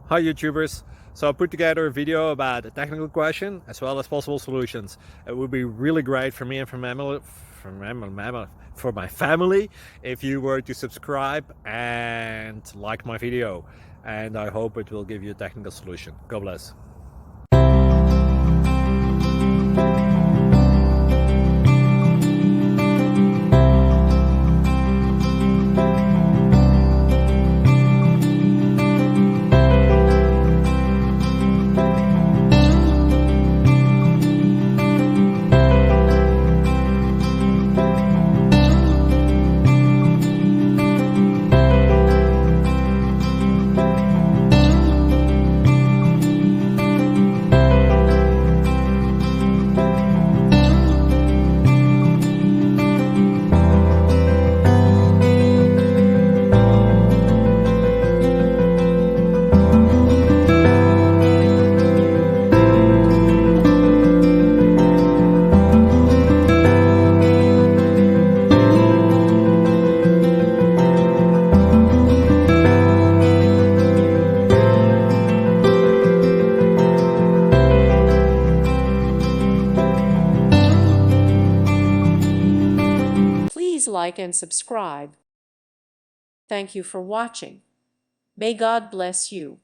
Hi YouTubers! So I put together a video about a technical question as well as possible solutions. It would be really great for me and for my family if you were to subscribe and like my video, and I hope it will give you a technical solution. God bless. Please like and subscribe. Thank you for watching. May God bless you.